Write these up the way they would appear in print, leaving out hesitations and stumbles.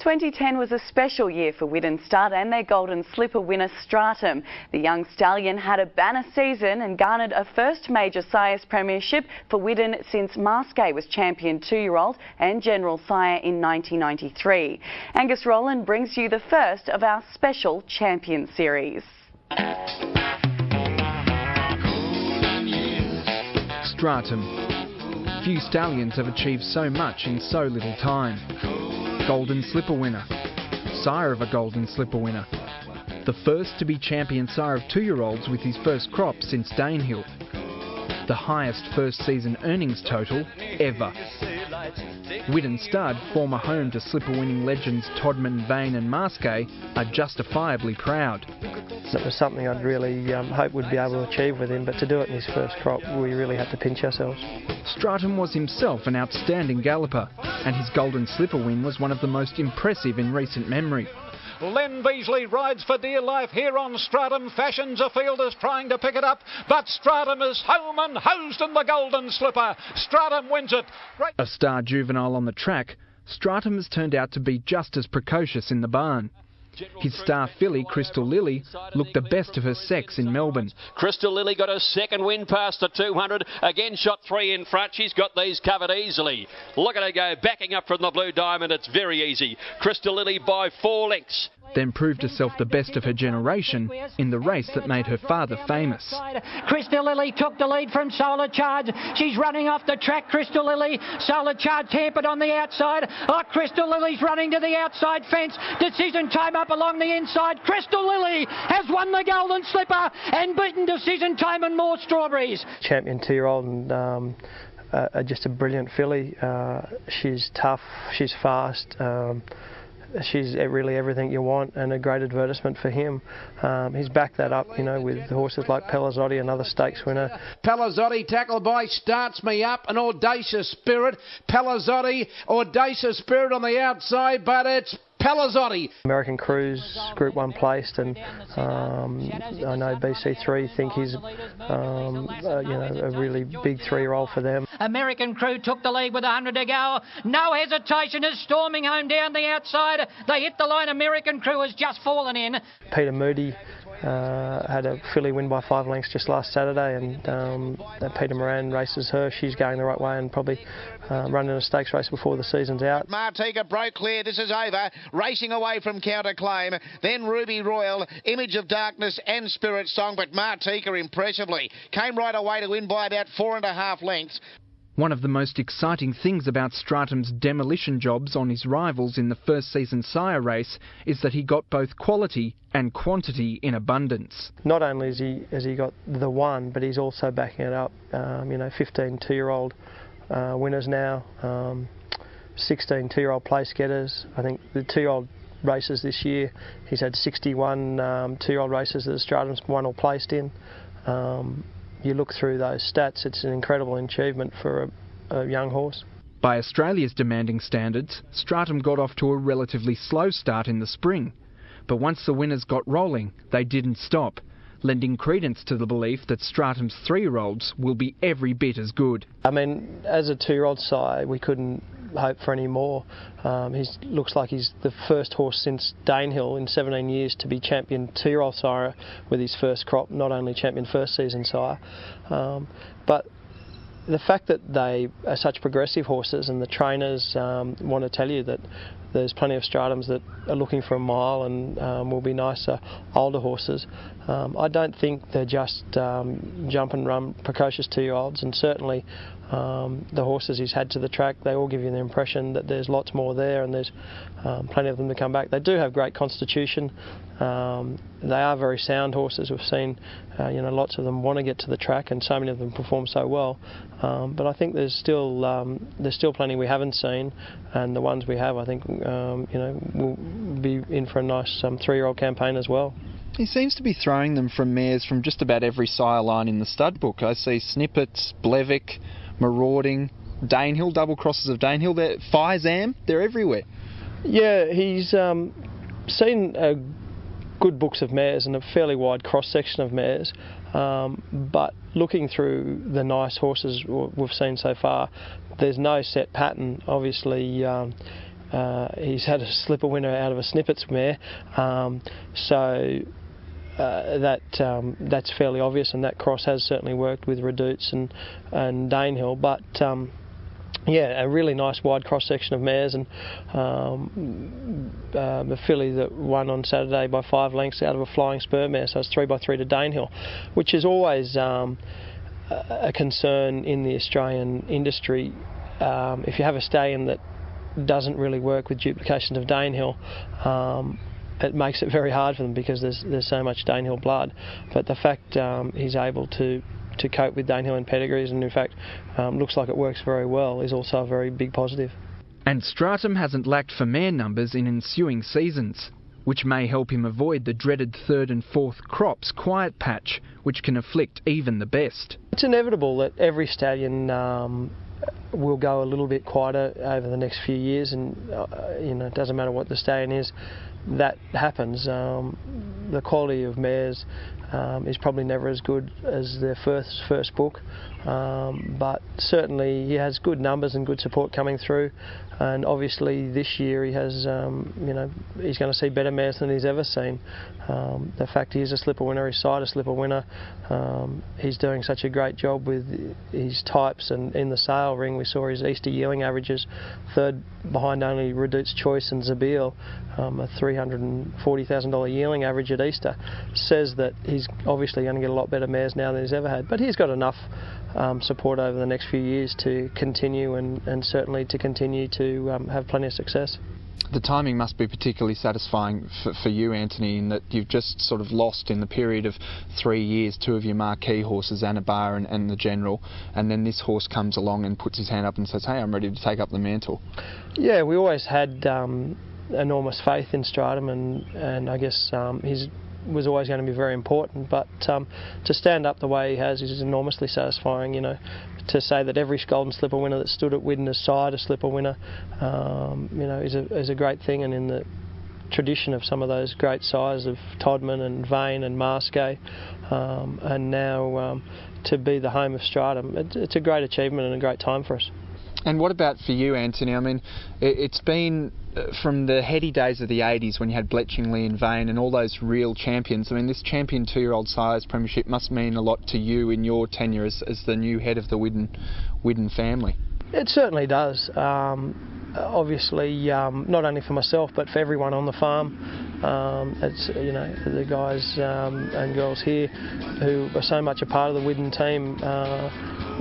2010 was a special year for Widden Stud and their Golden Slipper winner Stratum. The young stallion had a banner season and garnered a first major sires premiership for Widden since Masque was champion 2-year-old and general sire in 1993. Angus Rowland brings you the first of our special champion series. Stratum. Few stallions have achieved so much in so little time. Golden Slipper winner. Sire of a Golden Slipper winner. The first to be champion sire of 2-year-olds with his first crop since Danehill. The highest first season earnings total ever. Widden Stud, former home to slipper winning legends Todman, Vane and Masque, are justifiably proud. It was something I'd really hoped we'd be able to achieve with him, but to do it in his first crop, we really had to pinch ourselves. Stratum was himself an outstanding galloper, and his Golden Slipper win was one of the most impressive in recent memory. Len Beasley rides for dear life here on Stratum. Fashions a fielders trying to pick it up, but Stratum is home and hosed in the Golden Slipper. Stratum wins it. A star juvenile on the track, Stratum has turned out to be just as precocious in the barn. His star filly, Crystal Lily, looked the best of her sex in Melbourne. Crystal Lily got her second win past the 200. Again, shot 3 in front. She's got these covered easily. Look at her go, backing up from the Blue Diamond. It's very easy. Crystal Lily by 4 lengths. Then proved herself the best of her generation in the race that made her father famous. Crystal Lily took the lead from Solar Charge. She's running off the track, Crystal Lily. Solar Charge hampered on the outside. Oh, Crystal Lily's running to the outside fence. Decision time up along the inside. Crystal Lily has won the Golden Slipper and beaten Decision Time and More Strawberries. Champion 2-year-old and just a brilliant filly. She's tough, she's fast. She's really everything you want and a great advertisement for him. He's backed that up, you know, with horses like Pelazzotti, another stakes winner. Pelazzotti tackled by Starts Me Up, an Audacious Spirit. Pelazzotti, Audacious Spirit on the outside, but it's Pelazzotti. American Cruise, Group 1 placed, and I know BC3 think he's a really big 3-year-old for them. American Crew took the lead with 100 to go. No hesitation, is storming home down the outside. They hit the line. American Crew has just fallen in. Peter Moody had a filly win by 5 lengths just last Saturday, and Peter Moran races her. She's going the right way and probably running a stakes race before the season's out. Martika broke clear. This is over. Racing away from Counterclaim. Then Ruby Royal, Image of Darkness and Spirit Song, but Martika impressively came right away to win by about 4.5 lengths. One of the most exciting things about Stratum's demolition jobs on his rivals in the first season sire race is that he got both quality and quantity in abundance. Not only has he got the one, but he's also backing it up. 15 2-year-old winners now, 16 2-year-old place getters. I think the 2-year-old races this year, he's had 61 2-year-old races that Stratum's won or placed in. You look through those stats, it's an incredible achievement for a young horse. By Australia's demanding standards, Stratum got off to a relatively slow start in the spring. But once the winners got rolling, they didn't stop, lending credence to the belief that Stratum's 3-year-olds will be every bit as good. I mean, as a 2-year-old sire, we couldn't hope for any more. He looks like he's the first horse since Danehill in 17 years to be champion 2-year-old sire with his first crop, not only champion first season sire. But the fact that they are such progressive horses, and the trainers want to tell you that there's plenty of Stratums that are looking for a mile and will be nicer, older horses. I don't think they're just jump and run precocious 2-year-olds, and certainly the horses he's had to the track, they all give you the impression that there's lots more there and there's plenty of them to come back. They do have great constitution. They are very sound horses. We've seen lots of them want to get to the track, and so many of them perform so well. But I think there's still plenty we haven't seen, and the ones we have, I think will be in for a nice 3-year-old campaign as well. He seems to be throwing them from mares from just about every sire line in the stud book. I see Snippets, Blevick, Marauding, Danehill, double crosses of Danehill, Fizam, they're everywhere. Yeah, he's seen good books of mares and a fairly wide cross-section of mares, but looking through the nice horses we've seen so far, there's no set pattern. Obviously, he's had a slipper winner out of a Snippets mare, that's fairly obvious, and that cross has certainly worked with Redoutes and Danehill. But yeah, a really nice wide cross section of mares, and the filly that won on Saturday by 5 lengths out of a flying spur mare, so it's 3x3 to Danehill, which is always a concern in the Australian industry. If you have a stallion that doesn't really work with duplications of Danehill, it makes it very hard for them because there's so much Danehill blood. But the fact he's able to cope with Danehill in pedigrees, and in fact looks like it works very well, is also a very big positive. And Stratum hasn't lacked for mare numbers in ensuing seasons, which may help him avoid the dreaded 3rd and 4th crops quiet patch, which can afflict even the best. It's inevitable that every stallion will go a little bit quieter over the next few years, and it doesn't matter what the stallion is, that happens. The quality of mares is probably never as good as their first book, but certainly he has good numbers and good support coming through, and obviously this year he has, he's going to see better mares than he's ever seen. The fact he is a slipper winner, his side a slipper winner, he's doing such a great job with his types, and in the sale ring we saw his Easter yearling averages, 3rd behind only Redoutes Choice and Zabeel, a $340,000 yearling average at Easter, says that he's obviously going to get a lot better mares now than he's ever had. But he's got enough support over the next few years to continue, and certainly to continue to have plenty of success. The timing must be particularly satisfying for you, Anthony, in that you've just sort of lost in the period of 3 years 2 of your marquee horses, Anabar and the General, and then this horse comes along and puts his hand up and says, hey, I'm ready to take up the mantle. Yeah, we always had enormous faith in Stratum, and I guess he was always going to be very important, but to stand up the way he has is enormously satisfying. To say that every Golden Slipper winner that stood at Widden's side a slipper winner, is a great thing, and in the tradition of some of those great sires of Todman and Vane and Marskay, and now to be the home of Stratum, it's a great achievement and a great time for us. And what about for you, Anthony? I mean, it's been from the heady days of the 80s when you had Bletchingley and Vane and all those real champions. I mean, this champion 2-year-old sires premiership must mean a lot to you in your tenure as the new head of the Widden family. It certainly does. Obviously, not only for myself but for everyone on the farm. It's the guys and girls here who are so much a part of the Widden team.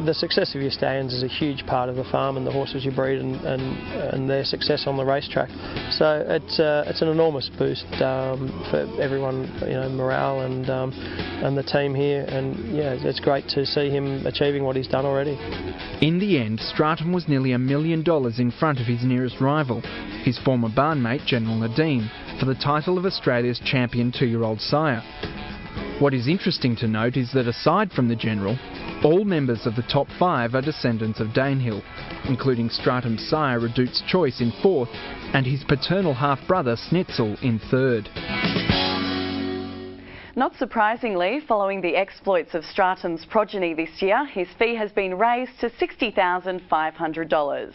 The success of your stallions is a huge part of the farm and the horses you breed and their success on the racetrack. So it's an enormous boost for everyone, morale and the team here. And yeah, it's great to see him achieving what he's done already. In the end, Stratum was nearly $1 million in front of his nearest rival, his former barnmate General Nadine, for the title of Australia's champion 2-year-old sire. What is interesting to note is that aside from the General, all members of the top 5 are descendants of Danehill, including Stratum's sire Redoutes Choice in 4th and his paternal half-brother Snitzel in 3rd. Not surprisingly, following the exploits of Stratum's progeny this year, his fee has been raised to $60,500.